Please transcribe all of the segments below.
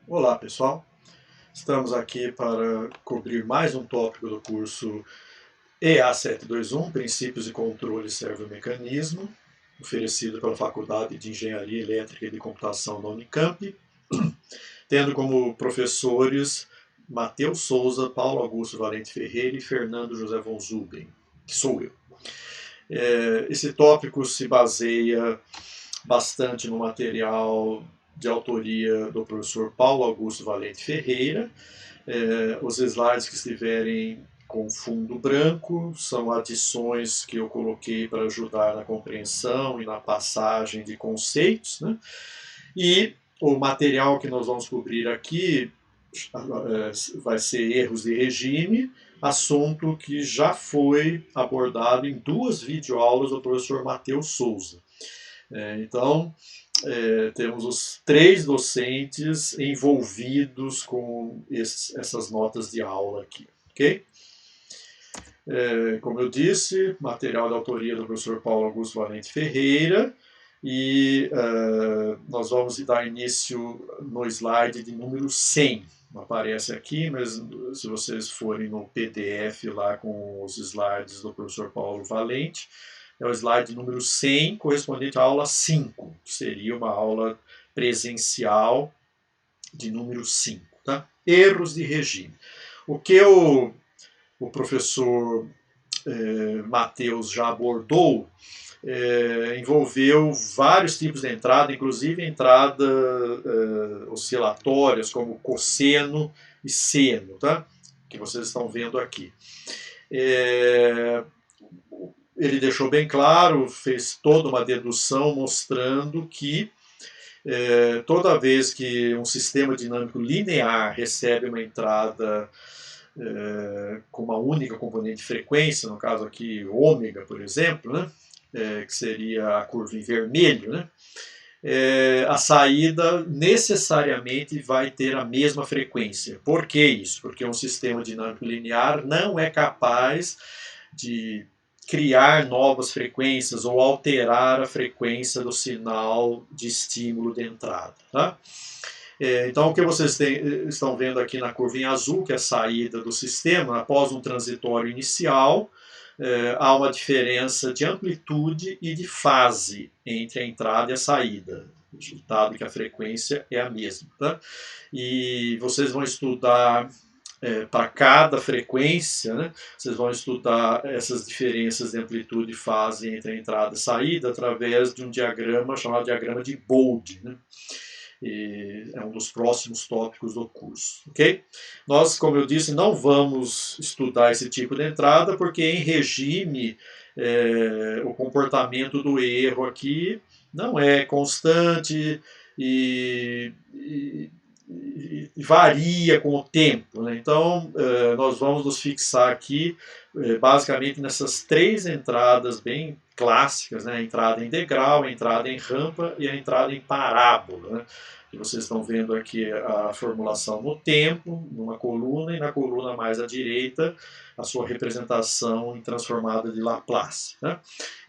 Olá pessoal, estamos aqui para cobrir mais um tópico do curso EA721, Princípios e Controle Servomecanismo, oferecido pela Faculdade de Engenharia Elétrica e de Computação da Unicamp, tendo como professores Matheus Souza, Paulo Augusto Valente Ferreira e Fernando José von Zuben, que sou eu. Esse tópico se baseia bastante no material de autoria do professor Paulo Augusto Valente Ferreira. Os slides que estiverem com fundo branco são adições que eu coloquei para ajudar na compreensão e na passagem de conceitos, né? E o material que nós vamos cobrir aqui vai ser erros de regime, assunto que já foi abordado em duas videoaulas do professor Matheus Souza. Então, temos os três docentes envolvidos com essas notas de aula aqui, ok? Como eu disse, material de autoria do professor Paulo Augusto Valente Ferreira, e nós vamos dar início no slide de número 100. Não aparece aqui, mas se vocês forem no PDF lá com os slides do professor Paulo Valente, é o slide número 100, correspondente à aula 5, que seria uma aula presencial de número 5. Tá? Erros de regime. O que o professor Matheus já abordou envolveu vários tipos de entrada, inclusive entrada oscilatórias, como cosseno e seno, tá? Que vocês estão vendo aqui. Ele deixou bem claro, fez toda uma dedução mostrando que toda vez que um sistema dinâmico linear recebe uma entrada com uma única componente de frequência, no caso aqui ômega, por exemplo, né, que seria a curva em vermelho, né, a saída necessariamente vai ter a mesma frequência. Por que isso? Porque um sistema dinâmico linear não é capaz de criar novas frequências ou alterar a frequência do sinal de estímulo de entrada. Tá? Então, o que vocês estão vendo aqui na curva em azul, que é a saída do sistema, após um transitório inicial, há uma diferença de amplitude e de fase entre a entrada e a saída, dado que a frequência é a mesma. Tá? E vocês vão estudar para cada frequência, né, vocês vão estudar essas diferenças de amplitude e fase entre a entrada e a saída através de um diagrama chamado diagrama de Bode. Né? E é um dos próximos tópicos do curso, ok? Nós, como eu disse, não vamos estudar esse tipo de entrada, porque em regime o comportamento do erro aqui não é constante e varia com o tempo. Né? Então, nós vamos nos fixar aqui, basicamente, nessas três entradas bem clássicas, né? A entrada em degrau, a entrada em rampa e a entrada em parábola. Né? Que vocês estão vendo aqui a formulação no tempo, numa coluna, e na coluna mais à direita, a sua representação em transformada de Laplace. Né?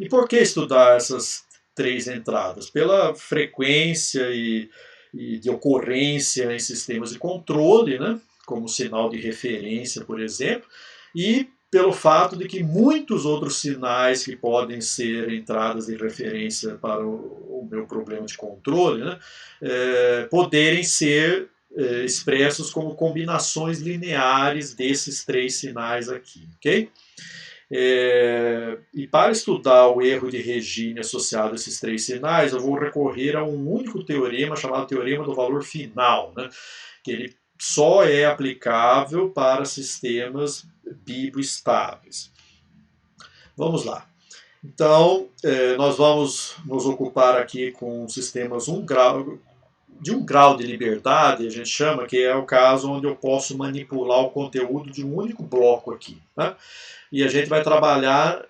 E por que estudar essas três entradas? Pela frequência e de ocorrência em sistemas de controle, né, como sinal de referência, por exemplo, e pelo fato de que muitos outros sinais que podem ser entradas de referência para o meu problema de controle, né, poderem ser expressos como combinações lineares desses três sinais aqui, ok? E para estudar o erro de regime associado a esses três sinais, eu vou recorrer a um único teorema chamado teorema do valor final, né? Que ele só é aplicável para sistemas biboestáveis. Vamos lá. Então, nós vamos nos ocupar aqui com sistemas de um grau de liberdade, a gente chama, que é o caso onde eu posso manipular o conteúdo de um único bloco aqui. Né? E a gente vai trabalhar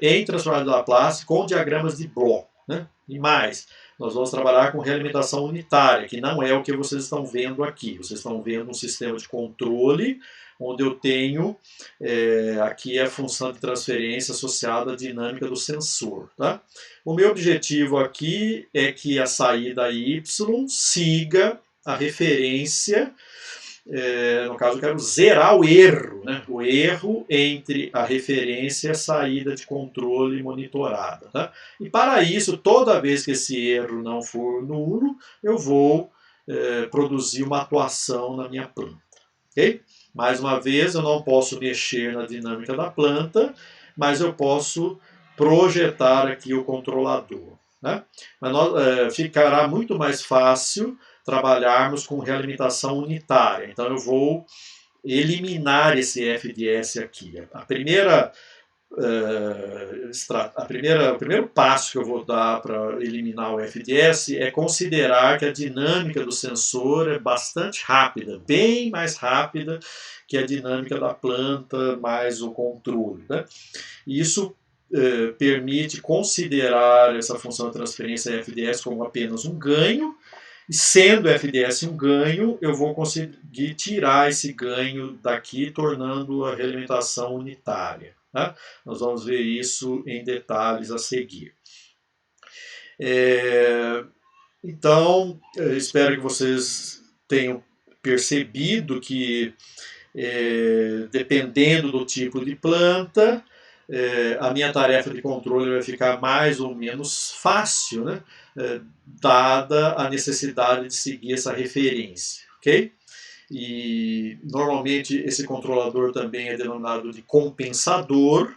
em transformador de Laplace com diagramas de bloco. Né? E mais, nós vamos trabalhar com realimentação unitária, que não é o que vocês estão vendo aqui. Vocês estão vendo um sistema de controle, onde eu tenho aqui a função de transferência associada à dinâmica do sensor. O meu objetivo aqui é que a saída y siga a referência, no caso eu quero zerar o erro, né? O erro entre a referência e a saída de controle monitorada. Tá? E para isso, toda vez que esse erro não for nulo, eu vou produzir uma atuação na minha planta. Okay? Mais uma vez, eu não posso mexer na dinâmica da planta, mas eu posso projetar aqui o controlador. Né? Mas ficará muito mais fácil trabalharmos com realimentação unitária. Então eu vou eliminar esse FDS aqui. O primeiro passo que eu vou dar para eliminar o FDS é considerar que a dinâmica do sensor é bastante rápida, bem mais rápida que a dinâmica da planta mais o controle. Né? Isso permite considerar essa função de transferência FDS como apenas um ganho, e sendo FDS um ganho, eu vou conseguir tirar esse ganho daqui, tornando a realimentação unitária. Né? Nós vamos ver isso em detalhes a seguir. Então, eu espero que vocês tenham percebido que, dependendo do tipo de planta, a minha tarefa de controle vai ficar mais ou menos fácil, né? Dada a necessidade de seguir essa referência. Okay? E normalmente esse controlador também é denominado de compensador,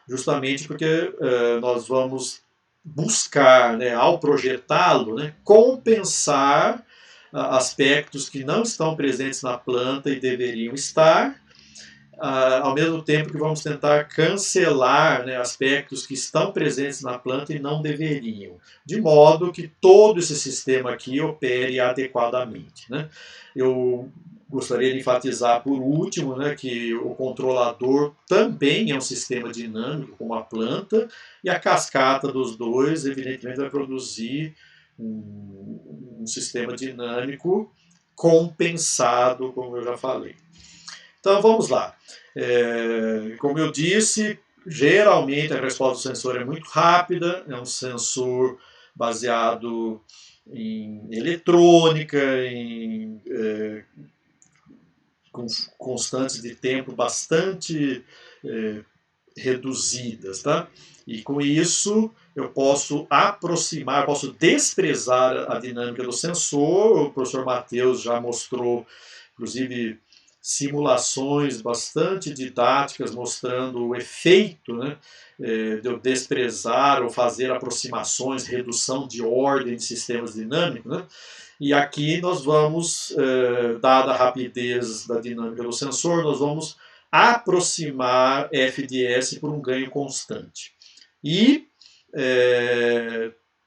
justamente porque nós vamos buscar, né, ao projetá-lo, né, compensar aspectos que não estão presentes na planta e deveriam estar, ao mesmo tempo que vamos tentar cancelar, né, aspectos que estão presentes na planta e não deveriam, de modo que todo esse sistema aqui opere adequadamente. Né? Eu gostaria de enfatizar por último, né, que o controlador também é um sistema dinâmico, como a planta, e a cascata dos dois, evidentemente, vai produzir um sistema dinâmico compensado, como eu já falei. Então vamos lá. Como eu disse, geralmente a resposta do sensor é muito rápida, é um sensor baseado em eletrônica, com constantes de tempo bastante reduzidas. Tá? E com isso eu posso aproximar, posso desprezar a dinâmica do sensor. O professor Matheus já mostrou, inclusive, simulações bastante didáticas mostrando o efeito, né, de eu desprezar ou fazer aproximações, redução de ordem de sistemas dinâmicos. Né? E aqui nós vamos, dada a rapidez da dinâmica do sensor, nós vamos aproximar FDS por um ganho constante. E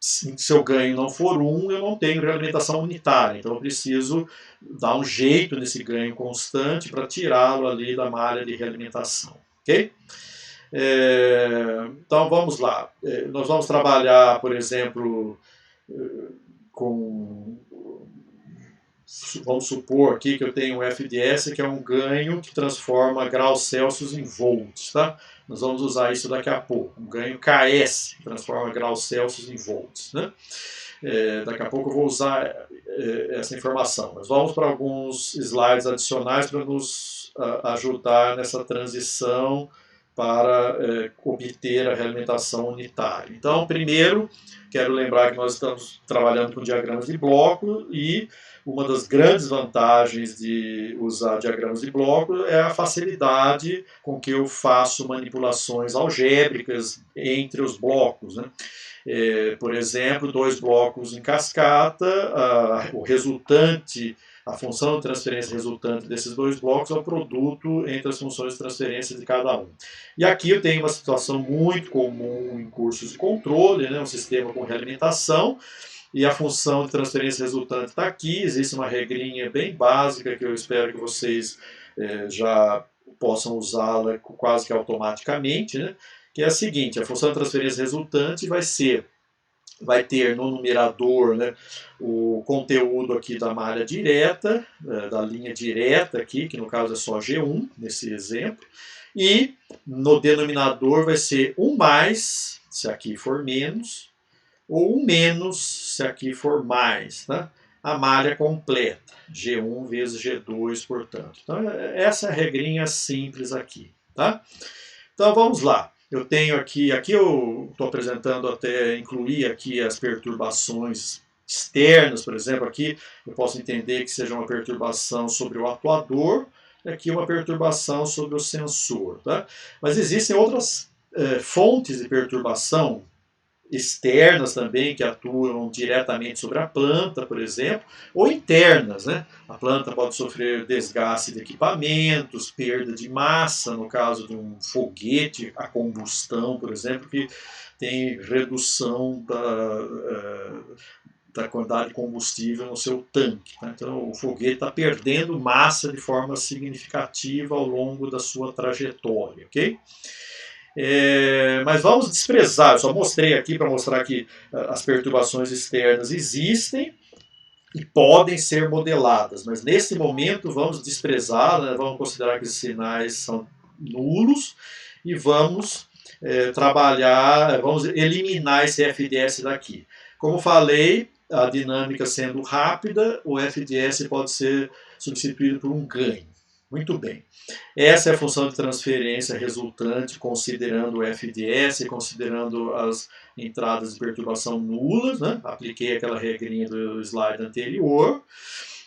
se o ganho não for 1, eu não tenho realimentação unitária. Então eu preciso dar um jeito nesse ganho constante para tirá-lo ali da malha de realimentação. Ok? Então vamos lá. Nós vamos trabalhar, por exemplo, vamos supor aqui que eu tenho um FDS que é um ganho que transforma graus Celsius em volts. Tá? Nós vamos usar isso daqui a pouco. Um ganho KS, que transforma graus Celsius em volts. Né? Daqui a pouco eu vou usar essa informação. Mas vamos para alguns slides adicionais para nos ajudar nessa transição para obter a realimentação unitária. Então, primeiro, quero lembrar que nós estamos trabalhando com diagramas de bloco e uma das grandes vantagens de usar diagramas de bloco é a facilidade com que eu faço manipulações algébricas entre os blocos. Né? Por exemplo, dois blocos em cascata, o resultante, a função de transferência resultante desses dois blocos é o produto entre as funções de transferência de cada um. E aqui eu tenho uma situação muito comum em cursos de controle, né? Um sistema com realimentação, e a função de transferência resultante está aqui. Existe uma regrinha bem básica que eu espero que vocês já possam usá-la quase que automaticamente, né? Que é a seguinte: a função de transferência resultante vai ter no numerador, né, o conteúdo aqui da malha direta, da linha direta aqui, que no caso é só G1, nesse exemplo, e no denominador vai ser 1 mais, se aqui for menos, ou 1 menos, se aqui for mais. Né? a malha completa, G1 vezes G2, portanto. Então, essa é a regrinha simples aqui. Tá? Então, vamos lá. Eu tenho aqui eu estou apresentando até incluir aqui as perturbações externas, por exemplo, aqui eu posso entender que seja uma perturbação sobre o atuador, e aqui uma perturbação sobre o sensor. Tá? Mas existem outras fontes de perturbação externas também, que atuam diretamente sobre a planta, por exemplo, ou internas, né? A planta pode sofrer desgaste de equipamentos, perda de massa, no caso de um foguete a combustão, por exemplo, que tem redução da quantidade de combustível no seu tanque. Tá? Então, o foguete está perdendo massa de forma significativa ao longo da sua trajetória, ok? Mas vamos desprezar, eu só mostrei aqui para mostrar que as perturbações externas existem e podem ser modeladas, mas nesse momento vamos desprezar, né, vamos considerar que esses sinais são nulos e vamos trabalhar, vamos eliminar esse FDS daqui. Como falei, a dinâmica sendo rápida, o FDS pode ser substituído por um ganho. Muito bem. Essa é a função de transferência resultante, considerando o FDS, considerando as entradas de perturbação nulas, né? Apliquei aquela regrinha do slide anterior.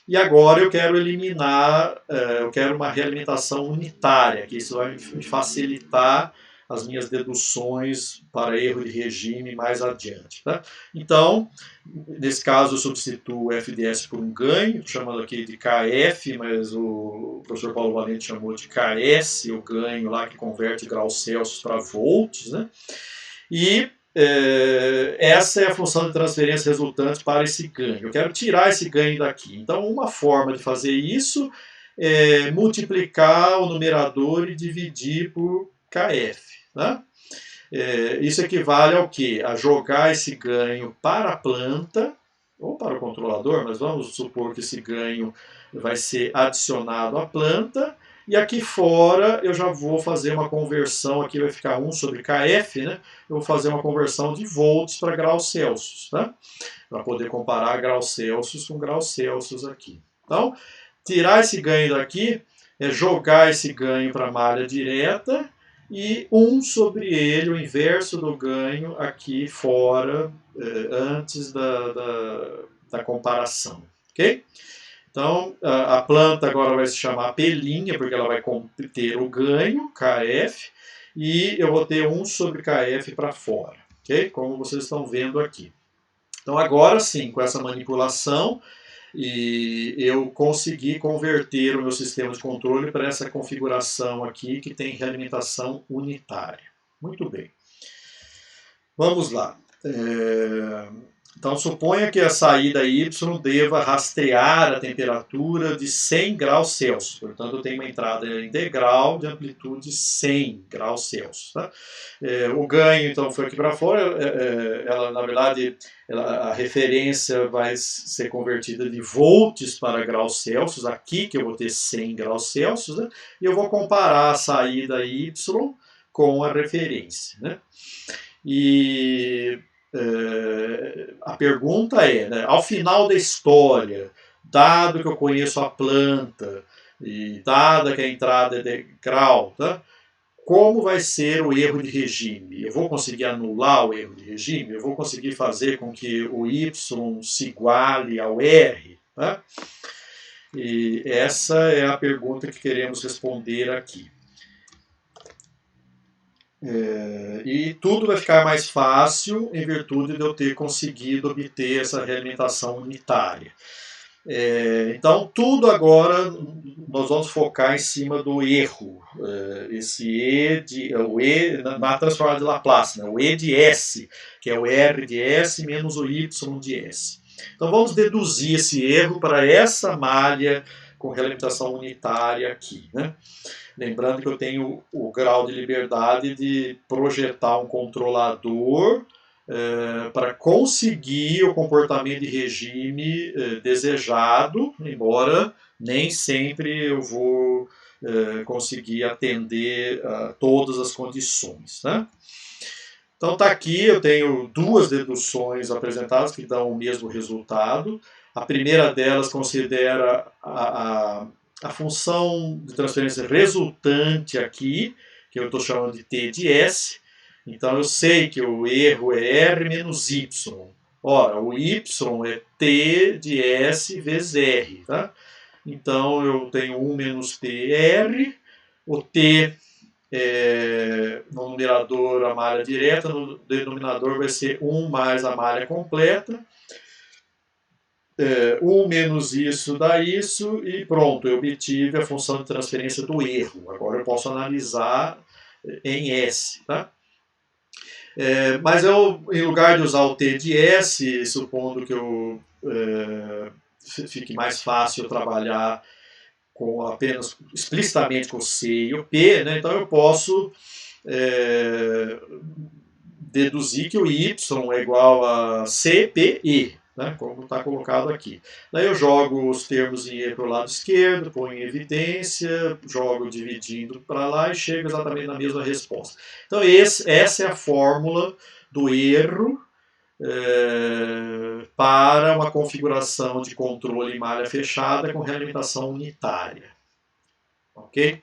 E agora eu quero eliminar, eu quero uma realimentação unitária, que isso vai facilitar as minhas deduções para erro de regime mais adiante. Tá? Então, nesse caso eu substituo o FDS por um ganho, chamando aqui de KF, mas o professor Paulo Valente chamou de KS, o ganho lá que converte graus Celsius para volts. Né? E essa é a função de transferência resultante para esse ganho. Eu quero tirar esse ganho daqui. Então, uma forma de fazer isso é multiplicar o numerador e dividir por KF. Né? Isso equivale ao quê? A jogar esse ganho para a planta, ou para o controlador, mas vamos supor que esse ganho vai ser adicionado à planta, e aqui fora eu já vou fazer uma conversão, aqui vai ficar 1 sobre KF, né? Eu vou fazer uma conversão de volts para graus Celsius, tá? Para poder comparar graus Celsius com graus Celsius aqui. Então, tirar esse ganho daqui é jogar esse ganho para a malha direta, e 1 sobre ele, o inverso do ganho, aqui fora, antes da comparação. Ok? Então, a planta agora vai se chamar pelinha, porque ela vai ter o ganho, KF, e eu vou ter 1 sobre KF para fora. Ok? Como vocês estão vendo aqui. Então, agora sim, com essa manipulação, e eu consegui converter o meu sistema de controle para essa configuração aqui que tem realimentação unitária. Muito bem. Vamos lá. Então, suponha que a saída Y deva rastrear a temperatura de 100 graus Celsius. Portanto, eu tenho uma entrada integral de amplitude 100 graus Celsius. Tá? O ganho, então, foi aqui para fora. Ela, na verdade, a referência vai ser convertida de volts para graus Celsius. Aqui que eu vou ter 100 graus Celsius. Né? E eu vou comparar a saída Y com a referência. Né? E a pergunta é, né, ao final da história, dado que eu conheço a planta e dada que a entrada é de grau, tá, como vai ser o erro de regime? Eu vou conseguir anular o erro de regime? Eu vou conseguir fazer com que o Y se iguale ao R? Tá? E essa é a pergunta que queremos responder aqui. E tudo vai ficar mais fácil em virtude de eu ter conseguido obter essa realimentação unitária. Então, tudo agora nós vamos focar em cima do erro. Esse o E na transformada de Laplace, né? O E de S, que é o R de S menos o Y de S. Então, vamos deduzir esse erro para essa malha com realimentação unitária aqui. Né? Lembrando que eu tenho o grau de liberdade de projetar um controlador para conseguir o comportamento de regime desejado, embora nem sempre eu vou conseguir atender a todas as condições. Né? Então está aqui, eu tenho duas deduções apresentadas que dão o mesmo resultado. A primeira delas considera a função de transferência resultante aqui, que eu estou chamando de T de S. Então eu sei que o erro é R menos Y. Ora, o Y é T de S vezes R. Tá? Então eu tenho 1 menos TR, o T no numerador a malha direta, no denominador vai ser 1 mais a malha completa. 1 menos isso dá isso e pronto, eu obtive a função de transferência do erro. Agora eu posso analisar em S. Tá? Mas eu, em lugar de usar o T de S, supondo que eu fique mais fácil trabalhar com apenas explicitamente com o C e o P, né? Então eu posso deduzir que o Y é igual a CPE, né? Como está colocado aqui. Daí eu jogo os termos em E para o lado esquerdo, ponho em evidência, jogo dividindo para lá e chego exatamente na mesma resposta. Então essa é a fórmula do erro para uma configuração de controle em malha fechada com realimentação unitária. Ok?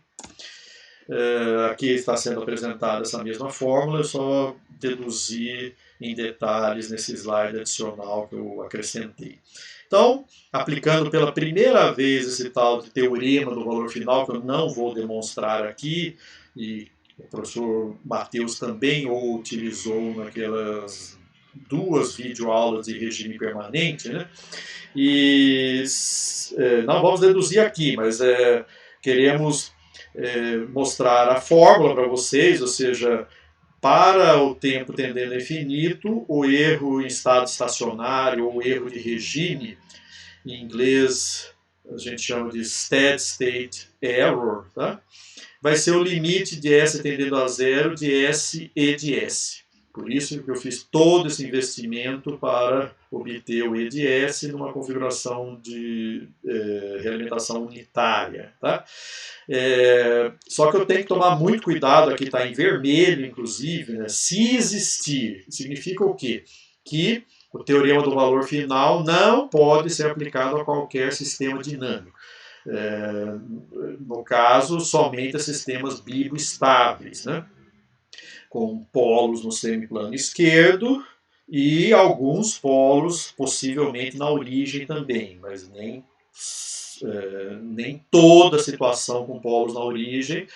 Aqui está sendo apresentada essa mesma fórmula, eu só deduzi em detalhes nesse slide adicional que eu acrescentei. Então, aplicando pela primeira vez esse tal de teorema do valor final, que eu não vou demonstrar aqui, e o professor Matheus também o utilizou naquelas 2 videoaulas de regime permanente, né? E não vamos deduzir aqui, mas queremos mostrar a fórmula para vocês, ou seja, para o tempo tendendo a infinito, o erro em estado estacionário ou erro de regime, em inglês a gente chama de steady state error, tá? Vai ser o limite de S tendendo a zero de S e de S. Por isso que eu fiz todo esse investimento para obter o E de S numa configuração de realimentação unitária. Tá? Só que eu tenho que tomar muito cuidado, aqui está em vermelho, inclusive, né? Se existir, significa o quê? Que o teorema do valor final não pode ser aplicado a qualquer sistema dinâmico. No caso, somente a sistemas biboestáveis, né? Com polos no semiplano esquerdo e alguns polos possivelmente na origem também, mas nem toda situação com polos na origem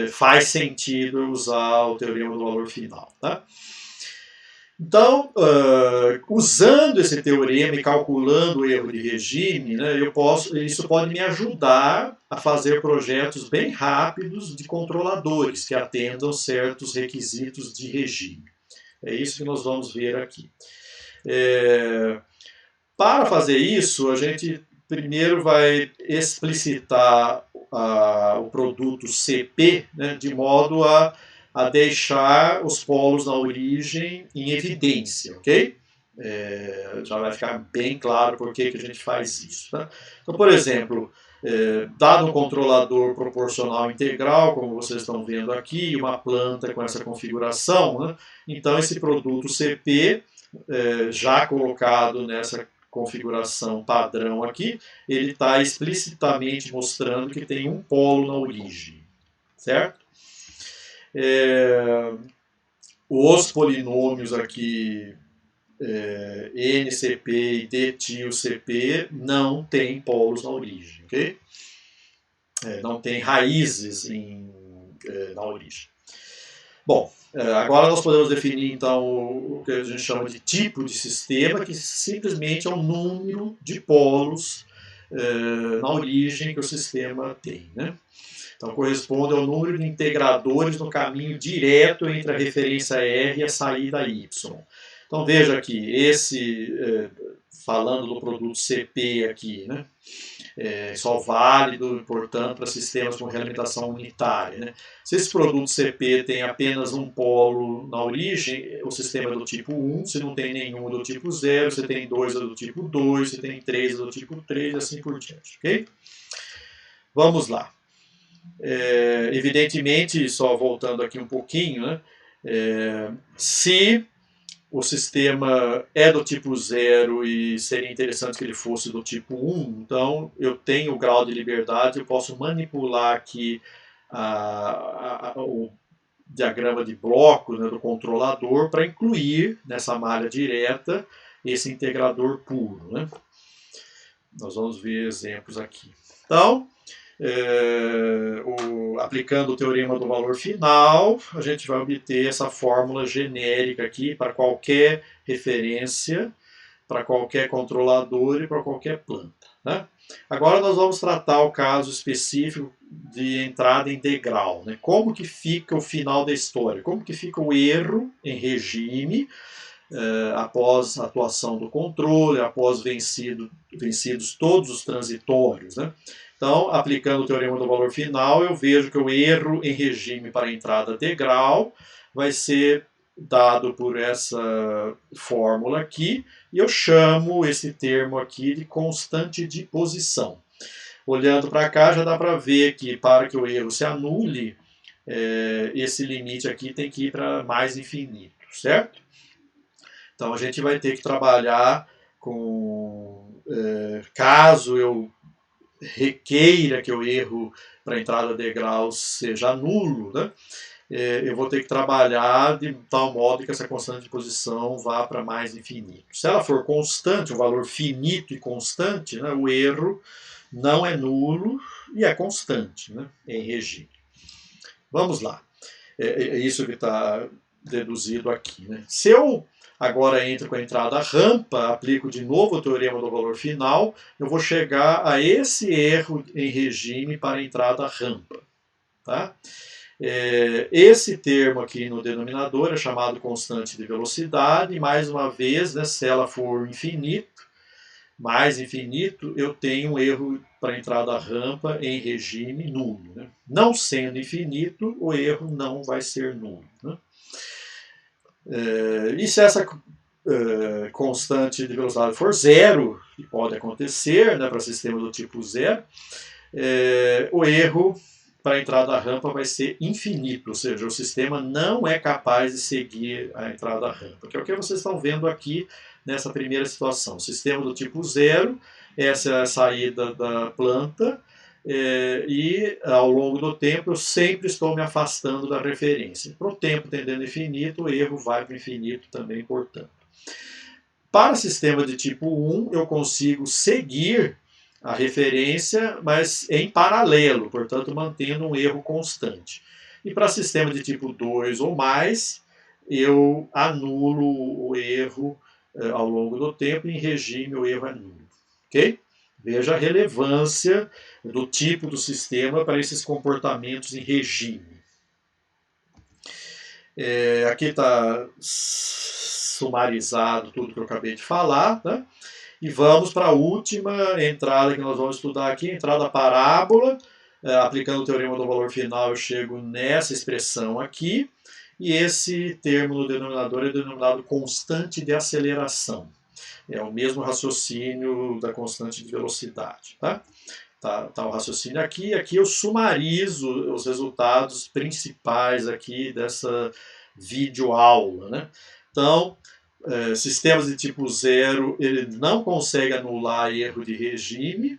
faz sentido usar o teorema do valor final. Tá? Então, usando esse teorema e calculando o erro de regime, né, isso pode me ajudar a fazer projetos bem rápidos de controladores que atendam certos requisitos de regime. É isso que nós vamos ver aqui. Para fazer isso, a gente primeiro vai explicitar o produto CP, né, de modo a deixar os polos na origem em evidência, ok? Já vai ficar bem claro por que a gente faz isso. Tá? Então, por exemplo, dado um controlador proporcional integral, como vocês estão vendo aqui, e uma planta com essa configuração, né? Então esse produto CP, já colocado nessa configuração padrão aqui, ele está explicitamente mostrando que tem um polo na origem, certo? Os polinômios aqui, NCP e DTIL-CP, não tem polos na origem, ok? Não tem raízes na origem. Bom, agora nós podemos definir então o que a gente chama de tipo de sistema, que simplesmente é o número de polos na origem que o sistema tem, né? Então corresponde ao número de integradores no caminho direto entre a referência R e a saída Y. Então veja aqui, falando do produto CP aqui, né? Só válido, portanto, para sistemas com realimentação unitária. Né? Se esse produto CP tem apenas um polo na origem, o sistema é do tipo 1, se não tem nenhum do tipo 0, se tem 2 é do tipo 2, se tem 3 é do tipo 3, e assim por diante. Okay? Vamos lá. Evidentemente, só voltando aqui um pouquinho, né? Se o sistema é do tipo 0 e seria interessante que ele fosse do tipo 1, então eu tenho o grau de liberdade, eu posso manipular aqui o diagrama de blocos, né, do controlador para incluir nessa malha direta esse integrador puro. Né? Nós vamos ver exemplos aqui. Então, aplicando o teorema do valor final, a gente vai obter essa fórmula genérica aqui para qualquer referência, para qualquer controlador e para qualquer planta. Né? Agora nós vamos tratar o caso específico de entrada em degrau. Né? Como que fica o final da história? Como que fica o erro em regime após a atuação do controle, após vencidos todos os transitórios. Né? Então, aplicando o teorema do valor final, eu vejo que o erro em regime para a entrada degrau vai ser dado por essa fórmula aqui, e eu chamo esse termo aqui de constante de posição. Olhando para cá, já dá para ver que para que o erro se anule, esse limite aqui tem que ir para mais infinito, certo? Então a gente vai ter que trabalhar com, caso eu requeira que o erro para entrada degrau seja nulo, né? Eu vou ter que trabalhar de tal modo que essa constante de posição vá para mais infinito. Se ela for constante, um valor finito e constante, né, o erro não é nulo e é constante, né, em regime. Vamos lá. É isso que está deduzido aqui. Né? Se eu agora entro com a entrada rampa, aplico de novo o teorema do valor final, eu vou chegar a esse erro em regime para a entrada rampa. Tá? Esse termo aqui no denominador é chamado constante de velocidade, e mais uma vez, né, se ela for infinito, mais infinito, eu tenho um erro para entrada rampa em regime nulo. Né? Não sendo infinito, o erro não vai ser nulo. Né? E se essa constante de velocidade for zero, que pode acontecer, né, para sistema do tipo zero, o erro para a entrada da rampa vai ser infinito, ou seja, o sistema não é capaz de seguir a entrada da rampa, que é o que vocês estão vendo aqui nessa primeira situação. Sistema do tipo zero, essa é a saída da planta, e ao longo do tempo eu sempre estou me afastando da referência. Para o tempo tendendo infinito, o erro vai para o infinito também, portanto. Para sistema de tipo 1, eu consigo seguir a referência, mas em paralelo, portanto mantendo um erro constante. E para sistema de tipo 2 ou mais, eu anulo o erro ao longo do tempo, e em regime o erro é nulo. Ok? Veja a relevância do tipo do sistema para esses comportamentos em regime. Aqui está sumarizado tudo que eu acabei de falar, né? E vamos para a última entrada que nós vamos estudar aqui, entrada parábola. Aplicando o teorema do valor final, eu chego nessa expressão aqui, e esse termo no denominador é denominado constante de aceleração. É o mesmo raciocínio da constante de velocidade. Tá o raciocínio aqui. Aqui eu sumarizo os resultados principais aqui dessa videoaula. Né? Então, sistemas de tipo 0, ele não consegue anular erro de regime.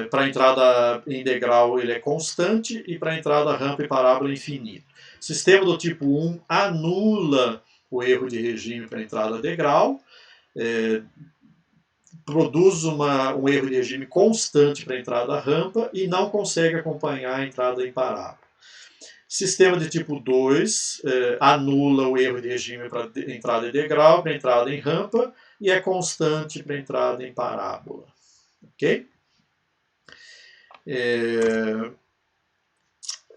Para a entrada em degrau ele é constante, e para a entrada rampa e parábola é infinito. Sistema do tipo 1 anula o erro de regime para a entrada degrau, produz um erro de regime constante para a entrada rampa e não consegue acompanhar a entrada em parábola. Sistema de tipo 2 anula o erro de regime para entrada em degrau, para entrada em rampa, e é constante para entrada em parábola. Ok?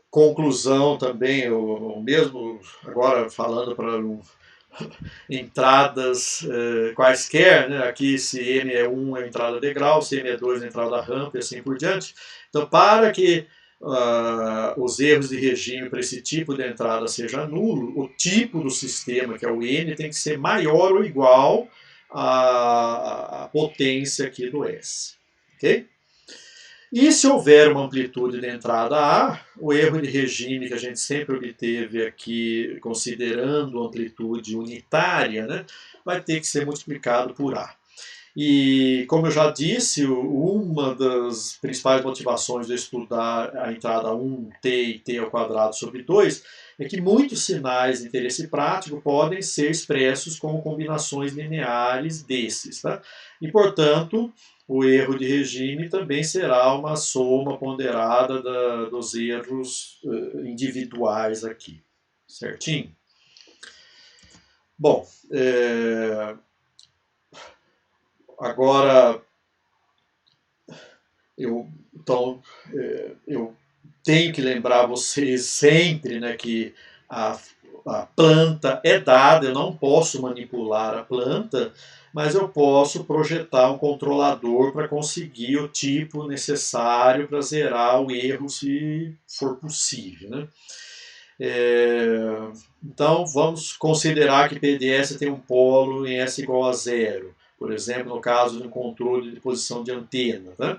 Conclusão também, o mesmo, agora falando para entradas quaisquer, né? Aqui se M é 1 é entrada degrau, se M é 2 é entrada rampa e assim por diante. Então, para que os erros de regime para esse tipo de entrada seja nulo, o tipo do sistema, que é o N, tem que ser maior ou igual à potência aqui do S. Ok? E se houver uma amplitude de entrada A, o erro de regime que a gente sempre obteve aqui, considerando amplitude unitária, né, vai ter que ser multiplicado por A. E, como eu já disse, uma das principais motivações de estudar a entrada 1t e t ao quadrado sobre 2 é que muitos sinais de interesse prático podem ser expressos como combinações lineares desses. Tá? E, portanto, o erro de regime também será uma soma ponderada dos erros individuais aqui. Certinho? Bom, agora eu tenho que lembrar vocês sempre, né, que a planta é dada, eu não posso manipular a planta, mas eu posso projetar um controlador para conseguir o tipo necessário para zerar o erro se for possível. Né? Então vamos considerar que PDS tem um polo em S igual a zero, por exemplo, no caso de um controle de posição de antena. Né?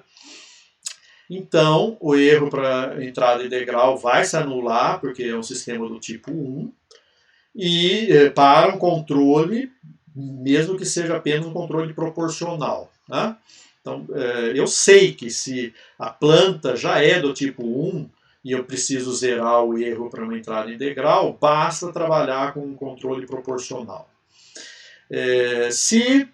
Então, o erro para entrada integral vai se anular, porque é um sistema do tipo 1, e para um controle, mesmo que seja apenas um controle proporcional. Né? Então, eu sei que se a planta já é do tipo 1 e eu preciso zerar o erro para uma entrada integral, basta trabalhar com um controle proporcional. Se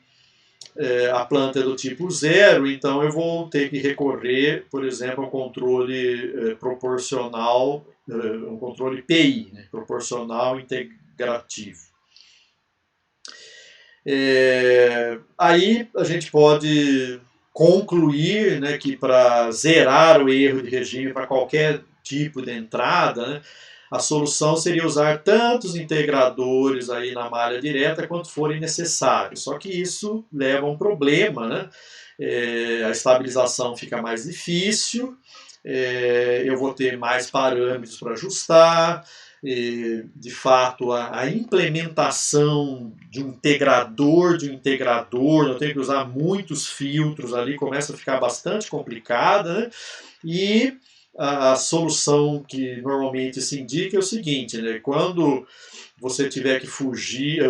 a planta é do tipo 0, então eu vou ter que recorrer, por exemplo, a um controle proporcional, um controle PI, né, proporcional integrativo. Aí a gente pode concluir, né, que para zerar o erro de regime para qualquer tipo de entrada, né, a solução seria usar tantos integradores aí na malha direta quanto forem necessários. Só que isso leva a um problema, né? A estabilização fica mais difícil, eu vou ter mais parâmetros para ajustar, de fato a implementação de um integrador, eu tenho que usar muitos filtros ali, começa a ficar bastante complicada, né? E a solução que normalmente se indica é o seguinte, né? Quando você tiver que fugir,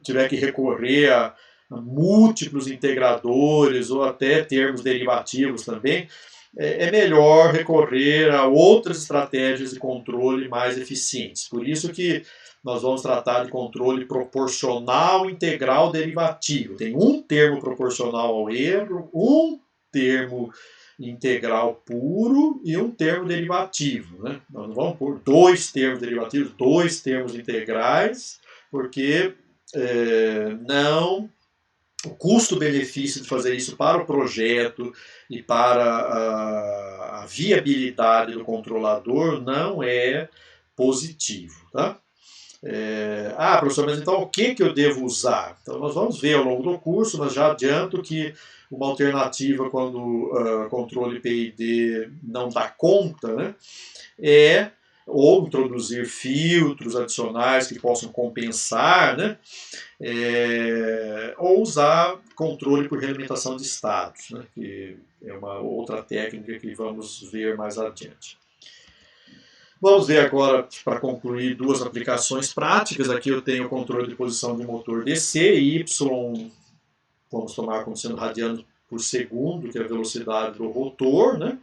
tiver que recorrer a múltiplos integradores ou até termos derivativos também, é melhor recorrer a outras estratégias de controle mais eficientes. Por isso que nós vamos tratar de controle proporcional integral derivativo. Tem um termo proporcional ao erro, um termo integral puro e um termo derivativo. Né? Nós não vamos pôr dois termos derivativos, dois termos integrais, porque não, o custo-benefício de fazer isso para o projeto e para a viabilidade do controlador não é positivo. Tá? Professor, mas então o que eu devo usar? Então nós vamos ver ao longo do curso, mas já adianto que uma alternativa quando o controle PID não dá conta, né, é ou introduzir filtros adicionais que possam compensar, né, ou usar controle por realimentação de estados, né, que é uma outra técnica que vamos ver mais adiante. Vamos ver agora, para concluir, duas aplicações práticas. Aqui eu tenho o controle de posição de motor DC e Y, vamos tomar como sendo radianos por segundo, que é a velocidade do rotor, né?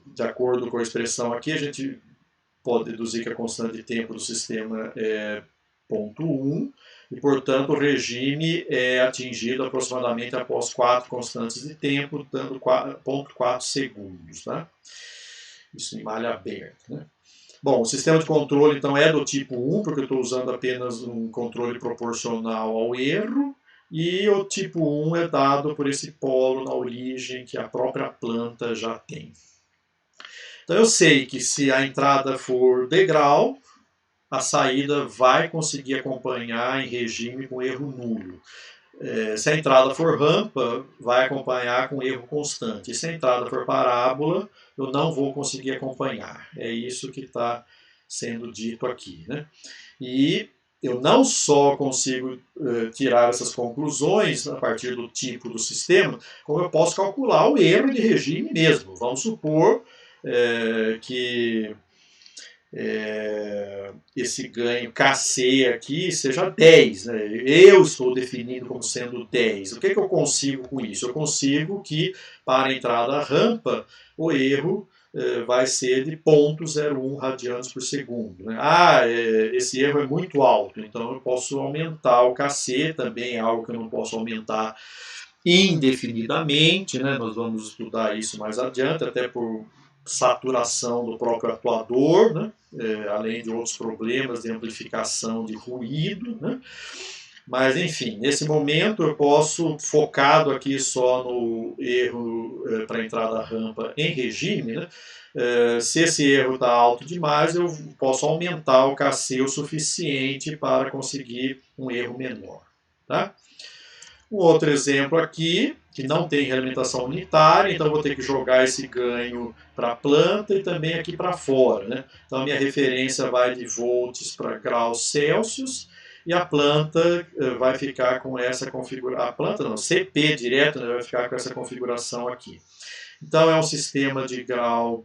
De acordo com a expressão aqui, a gente pode deduzir que a constante de tempo do sistema é 0,1 e, portanto, o regime é atingido aproximadamente após 4 constantes de tempo, dando 0,4 segundos. Tá? Isso em malha aberta. Né? Bom, o sistema de controle, então, é do tipo 1, porque eu estou usando apenas um controle proporcional ao erro, e o tipo 1 é dado por esse polo na origem que a própria planta já tem. Então eu sei que se a entrada for degrau, a saída vai conseguir acompanhar em regime com erro nulo. Se a entrada for rampa, vai acompanhar com erro constante. E se a entrada for parábola, eu não vou conseguir acompanhar. É isso que está sendo dito aqui. Né? E eu não só consigo tirar essas conclusões a partir do tipo do sistema, como eu posso calcular o erro de regime mesmo. Vamos supor que esse ganho KC aqui seja 10. Né? Eu estou definindo como sendo 10. O que eu consigo com isso? Eu consigo que, para a entrada rampa, o erro vai ser de 0,01 radianos por segundo. Né? Esse erro é muito alto, então eu posso aumentar o KC, também é algo que eu não posso aumentar indefinidamente. Né? Nós vamos estudar isso mais adiante, até por saturação do próprio atuador, né? Além de outros problemas de amplificação de ruído. Né? Mas, enfim, nesse momento eu posso, focado aqui só no erro para entrada rampa em regime, né? Se esse erro está alto demais, eu posso aumentar o KC o suficiente para conseguir um erro menor. Tá? Um outro exemplo aqui, que não tem realimentação unitária, então vou ter que jogar esse ganho para a planta e também aqui para fora. Né? Então a minha referência vai de volts para graus Celsius, e a planta vai ficar com essa configuração. A planta não, CP direto, né, vai ficar com essa configuração aqui. Então é um sistema de grau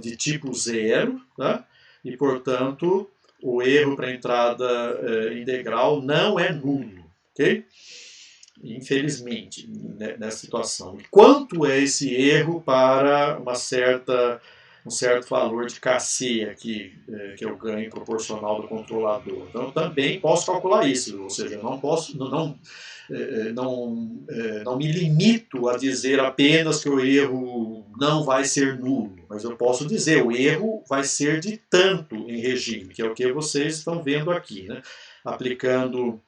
de tipo 0, tá? E portanto o erro para entrada integral não é nulo. Ok? Infelizmente, nessa situação. E quanto é esse erro para um certo valor de KC aqui, que eu ganho proporcional do controlador? Então, eu também posso calcular isso, ou seja, eu não posso, não me limito a dizer apenas que o erro não vai ser nulo, mas eu posso dizer o erro vai ser de tanto em regime, que é o que vocês estão vendo aqui, né? Aplicando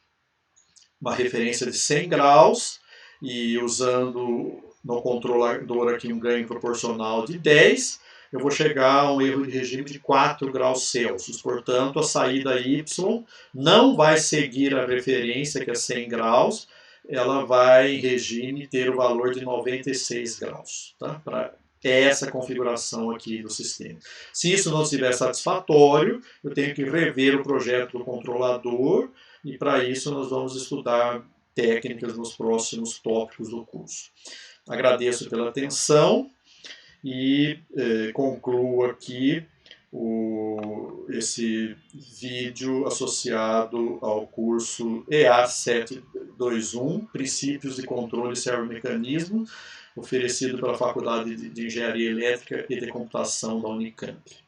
uma referência de 100 graus e usando no controlador aqui um ganho proporcional de 10, eu vou chegar a um erro de regime de 4 graus Celsius. Portanto, a saída Y não vai seguir a referência, que é 100 graus, ela vai, em regime, ter o valor de 96 graus. Tá? Para essa configuração aqui do sistema. Se isso não estiver satisfatório, eu tenho que rever o projeto do controlador, e para isso nós vamos estudar técnicas nos próximos tópicos do curso. Agradeço pela atenção e concluo aqui esse vídeo associado ao curso EA 721, Princípios de Controle Servomecanismo, oferecido pela Faculdade de Engenharia Elétrica e de Computação da Unicamp.